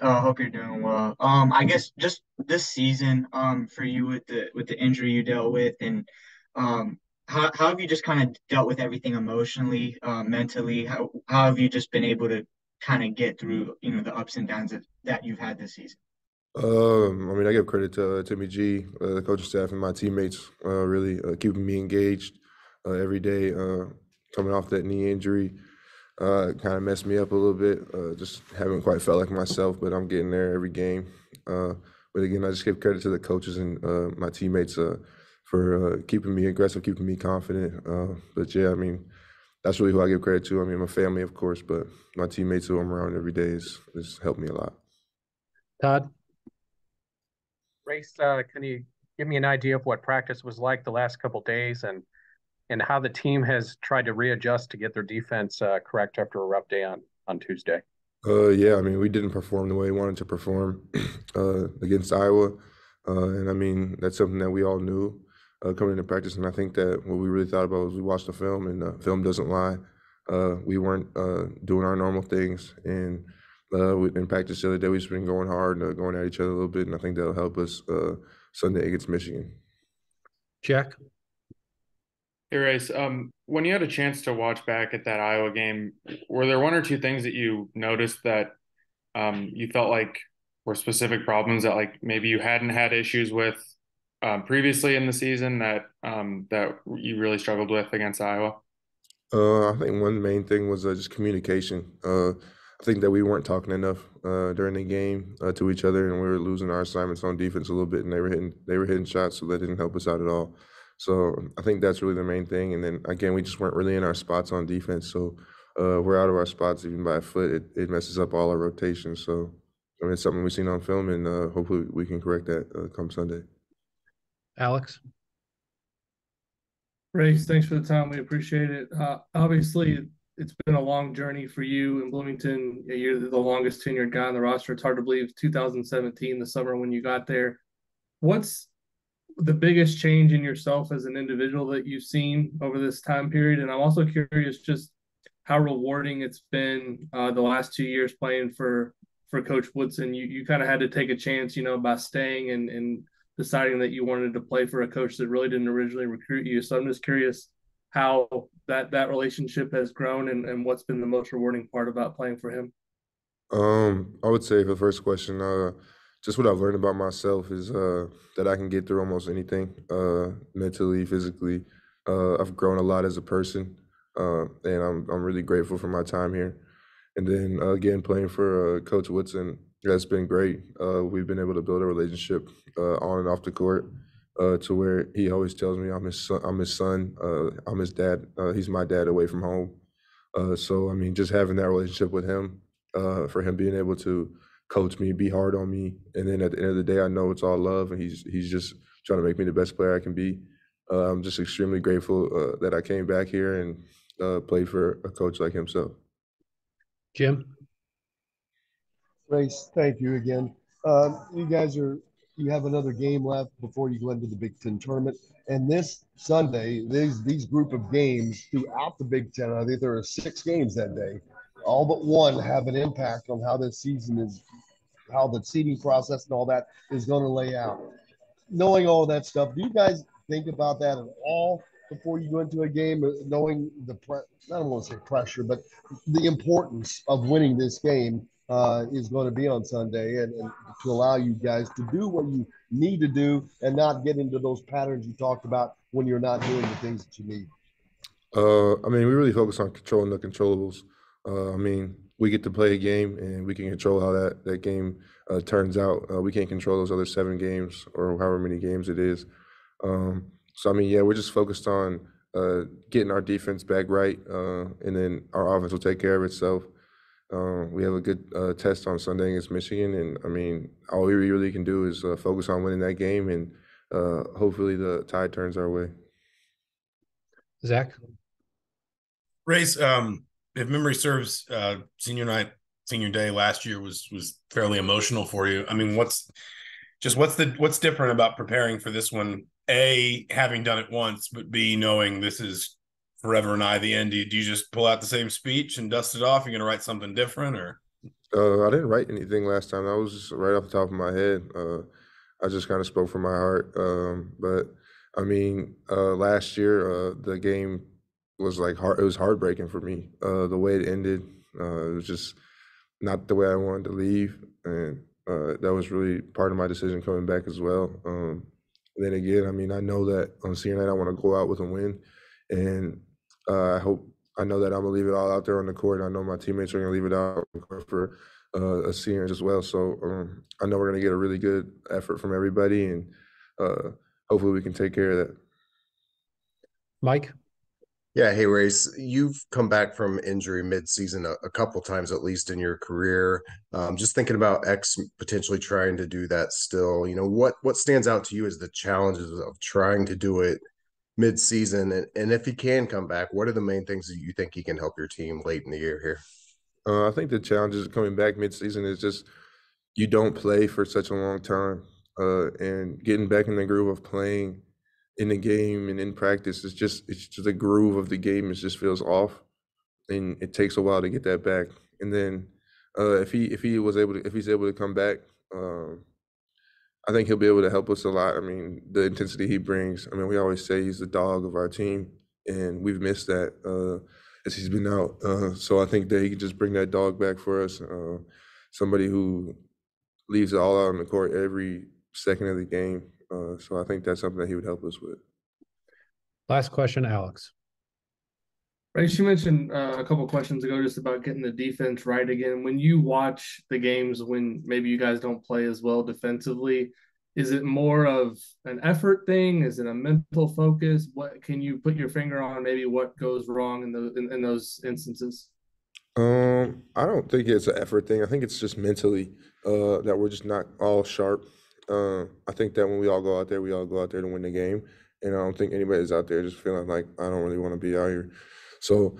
Hope you're doing well. I guess just this season, for you with the injury you dealt with, and um, how have you just kind of dealt with everything emotionally, mentally? How have you just been able to kind of get through, the ups and downs that you've had this season? I give credit to Timmy G, the coaching staff, and my teammates, really keeping me engaged every day. Coming off that knee injury, kind of messed me up a little bit. Just haven't quite felt like myself, but I'm getting there every game. Uh, but again, I just give credit to the coaches and my teammates for keeping me aggressive, keeping me confident. But yeah, that's really who I give credit to. I mean, my family, of course, but my teammates who I'm around every day is helped me a lot. Todd? Race, can you give me an idea of what practice was like the last couple days and how the team has tried to readjust to get their defense correct after a rough day on Tuesday? Yeah, we didn't perform the way we wanted to perform against Iowa. And that's something that we all knew coming into practice. And I think that what we really thought about was we watched the film, and the film doesn't lie. We weren't doing our normal things. And in practice the other day, we've just been going hard, going at each other a little bit. And I think that'll help us Sunday against Michigan. Jack? Hey, Race. When you had a chance to watch back at that Iowa game, were there one or two things that you noticed that you felt like were specific problems that like maybe you hadn't had issues with previously in the season that you really struggled with against Iowa? I think one main thing was just communication. I think that we weren't talking enough during the game to each other, and we were losing our assignments on defense a little bit, and they were hitting shots, so that didn't help us out at all. So I think that's really the main thing. And then again, we just weren't really in our spots on defense. So we're out of our spots even by a foot. It messes up all our rotations. So it's something we've seen on film, and hopefully we can correct that come Sunday. Alex? Race, thanks for the time. We appreciate it. Obviously, it's been a long journey for you in Bloomington. You're the longest tenured guy on the roster. It's hard to believe 2017, the summer when you got there. What's the biggest change in yourself as an individual that you've seen over this time period? And I'm also curious just how rewarding it's been the last 2 years playing for Coach Woodson. You kind of had to take a chance, by staying and deciding that you wanted to play for a coach that really didn't originally recruit you. So I'm just curious how that relationship has grown and what's been the most rewarding part about playing for him. I would say for the first question, just what I've learned about myself is that I can get through almost anything, mentally, physically. I've grown a lot as a person, and I'm really grateful for my time here. And then again, playing for Coach Woodson, that's been great. We've been able to build a relationship on and off the court to where he always tells me I'm his son. I'm his dad. He's my dad away from home. So just having that relationship with him, for him being able to coach me, be hard on me, and then at the end of the day, I know it's all love, and he's just trying to make me the best player I can be. I'm just extremely grateful that I came back here and played for a coach like himself. Jim? Race, thank you again. You have another game left before you go into the Big Ten tournament. And this Sunday, these group of games throughout the Big Ten, I think there are 6 games that day, all but one have an impact on how this season is, how the seeding process and all that is going to lay out. Knowing all that stuff, do you guys think about that at all before you go into a game, knowing I don't want to say pressure, but the importance of winning this game is going to be on Sunday, and to allow you guys to do what you need to do and not get into those patterns you talked about when you're not doing the things that you need? We really focus on controlling the controllables. We get to play a game and we can control how that game turns out. We can't control those other 7 games or however many games it is. We're just focused on getting our defense back right, and then our offense will take care of itself. We have a good test on Sunday against Michigan, and all we really can do is focus on winning that game, and hopefully the tide turns our way. Zach? Race, if memory serves, senior night, senior day last year was fairly emotional for you. What's different about preparing for this one? A, having done it once, but B, knowing this is forever nigh the end. Do you just pull out the same speech and dust it off? You're going to write something different, or? I didn't write anything last time. That was just right off the top of my head. I just kind of spoke from my heart. But I mean, last year, the game was like it was heartbreaking for me. The way it ended, it was just not the way I wanted to leave, and that was really part of my decision coming back as well. Then again, I mean, I know that on senior night I want to go out with a win, and I know that I'm gonna leave it all out there on the court. I know my teammates are gonna leave it out on the court for a seniors as well. So I know we're gonna get a really good effort from everybody, and hopefully we can take care of that. Mike? Yeah, hey Race, you've come back from injury mid-season a couple times at least in your career. Just thinking about X potentially trying to do that still. What stands out to you as the challenges of trying to do it mid-season, and if he can come back, what are the main things that you think he can help your team late in the year here? I think the challenges of coming back mid-season is just you don't play for such a long time, and getting back in the groove of playing in the game and in practice is it's just the groove of the game. It just feels off, and it takes a while to get that back. And then if he's able to come back, I think he'll be able to help us a lot. I mean, the intensity he brings. I mean, we always say he's the dog of our team, and we've missed that as he's been out. So I think that he can just bring that dog back for us. Somebody who leaves it all out on the court every second of the game. So I think that's something that he would help us with. Last question, Alex. Race, you mentioned a couple questions ago just about getting the defense right again. When you watch the games when maybe you guys don't play as well defensively, is it more of an effort thing? Is it a mental focus? What can you put your finger on maybe what goes wrong in those instances? I don't think it's an effort thing. I think it's just mentally that we're just not all sharp. I think that when we all go out there, we all go out there to win the game, and I don't think anybody's out there just feeling like I don't really want to be out here. So,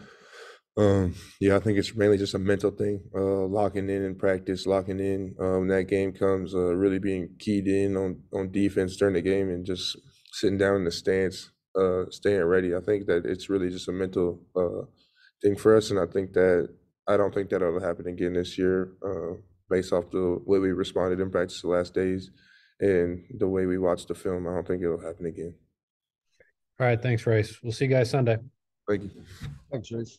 yeah, I think it's mainly just a mental thing. Locking in practice, locking in when that game comes, really being keyed in on defense during the game, and just sitting down in the stands, staying ready. I think that it's really just a mental thing for us, and I don't think that it'll happen again this year, based off the way we responded in practice the last days and the way we watched the film. I don't think it'll happen again. All right, thanks, Race. We'll see you guys Sunday. Thank you. Thanks, Chase.